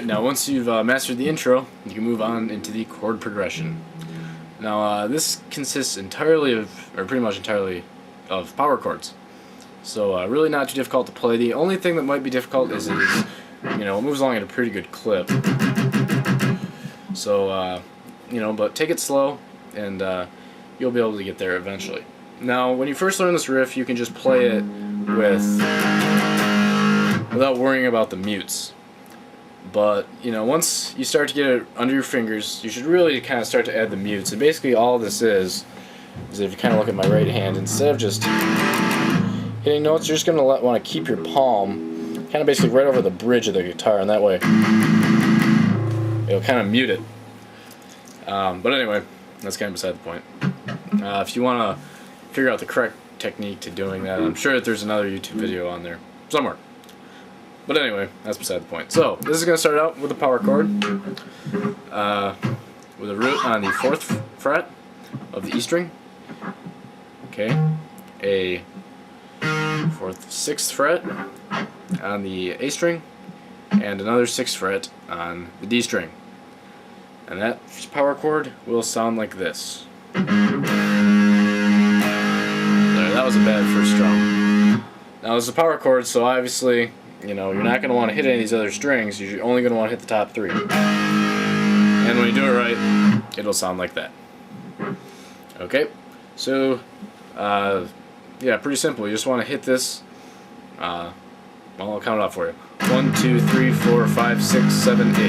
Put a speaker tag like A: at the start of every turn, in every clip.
A: Alright, now once you've mastered the intro, you can move on into the chord progression. Now this consists entirely of, or pretty much entirely of power chords. So really not too difficult to play. The only thing that might be difficult is it moves along at a pretty good clip. So, but take it slow and you'll be able to get there eventually. Now when you first learn this riff, you can just play it without worrying about the mutes. But, once you start to get it under your fingers, you should really kind of start to add the mutes. And basically all this is if you kind of look at my right hand, instead of just hitting notes, you're just going to want to keep your palm kind of basically right over the bridge of the guitar, and that way it'll kind of mute it. But anyway, that's kind of beside the point. If you want to figure out the correct technique to doing that, I'm sure that there's another YouTube video on there somewhere. But anyway, that's beside the point. So, this is going to start out with a power chord, with a root on the 4th fret of the E string, okay, a 4th, 6th fret on the A string, and another 6th fret on the D string. And that power chord will sound like this. There, that was a bad first strum. Now, it's a power chord, so obviously, you're not going to want to hit any of these other strings. You're only going to want to hit the top 3. And when you do it right, it'll sound like that. Okay, so yeah, pretty simple. You just want to hit this. Well, I'll count it off for you. 1, 2, 3, 4, 5, 6, 7, 8. You're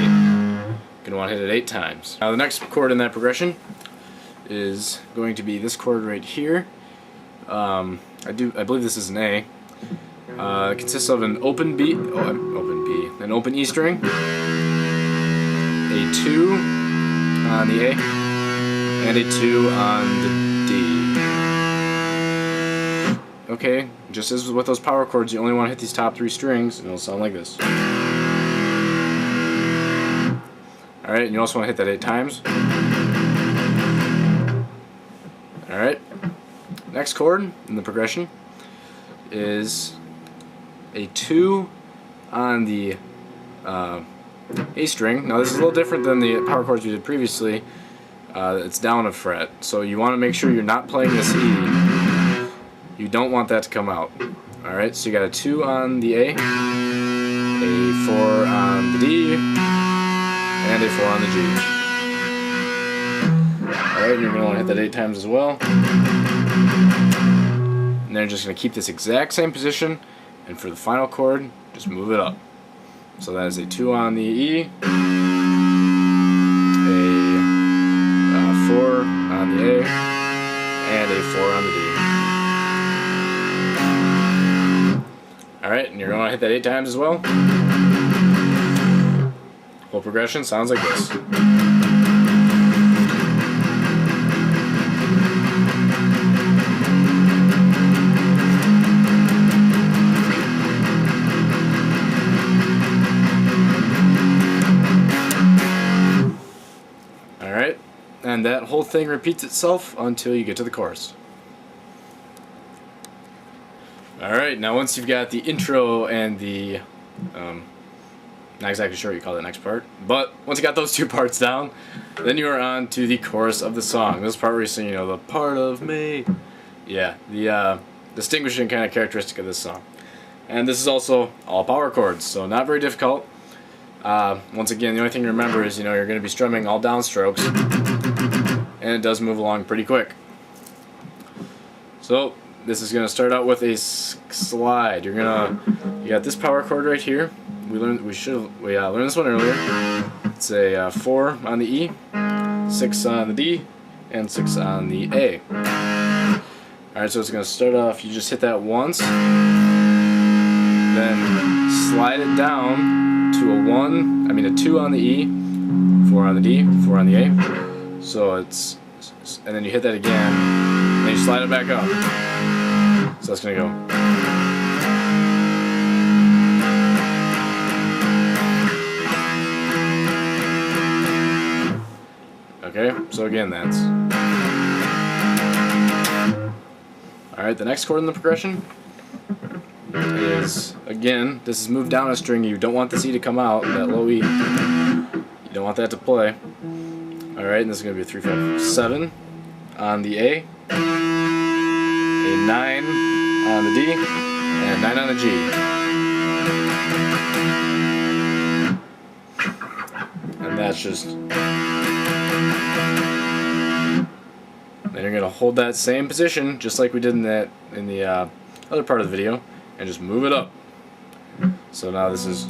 A: going to want to hit it 8 times. Now the next chord in that progression is going to be this chord right here. I believe this is an A. It consists of an open B, an open E string, a 2 on the A, and a 2 on the D. Okay, just as with those power chords, you only want to hit these top 3 strings, and it'll sound like this. Alright, and you also want to hit that 8 times. Alright, next chord in the progression is a 2 on the A string. Now this is a little different than the power chords we did previously. It's down a fret, so you want to make sure you're not playing this E. You don't want that to come out. Alright, so you got a 2 on the A, a 4 on the D, and a 4 on the G. Alright, you're going to want to hit that 8 times as well. And then you're just going to keep this exact same position, and for the final chord, just move it up. So that is a 2 on the E, a 4 on the A, and a 4 on the D. Alright, and you're going to hit that 8 times as well. Whole progression sounds like this. Alright, and that whole thing repeats itself until you get to the chorus. Alright, now once you've got the intro and the, not exactly sure what you call the next part, but once you got those 2 parts down, then you are on to the chorus of the song. This part where you sing, the part of me. Yeah, the distinguishing kind of characteristic of this song. And this is also all power chords, so not very difficult. Once again, the only thing to remember is, you're going to be strumming all downstrokes, and it does move along pretty quick. So, this is going to start out with a slide. You got this power chord right here. We learned this one earlier. It's a 4 on the E, 6 on the D, and 6 on the A. Alright, so it's going to start off, you just hit that once, then slide it down to a 2 on the E, 4 on the D, 4 on the A. So and then you hit that again, and then you slide it back up. So that's going to go. Okay, so again that's. Alright, the next chord in the progression is, again, this is moved down a string. You don't want the C to come out, that low E. You don't want that to play. Alright, and this is going to be a 3, 5, 7 on the A, a 9 on the D, and a 9 on the G. And that's just... Then you're going to hold that same position, just like we did in the other part of the video, and just move it up. So now this is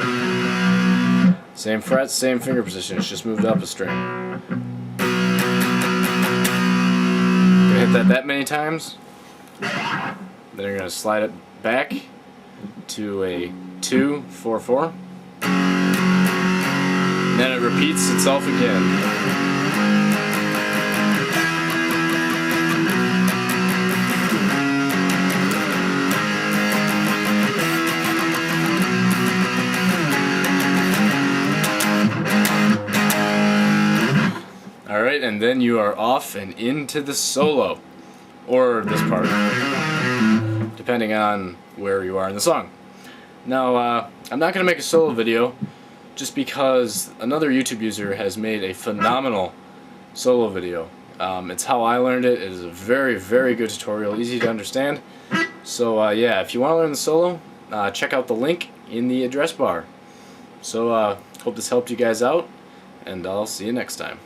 A: same fret, same finger position, it's just moved up a string. Gonna hit that many times, then you're gonna slide it back to a 2, 4, 4. And then it repeats itself again. Alright, and then you are off and into the solo, or this part, depending on where you are in the song. Now, I'm not going to make a solo video just because another YouTube user has made a phenomenal solo video. It's how I learned it. It is a very, very good tutorial, easy to understand. So yeah, if you want to learn the solo, check out the link in the address bar. So hope this helped you guys out, and I'll see you next time.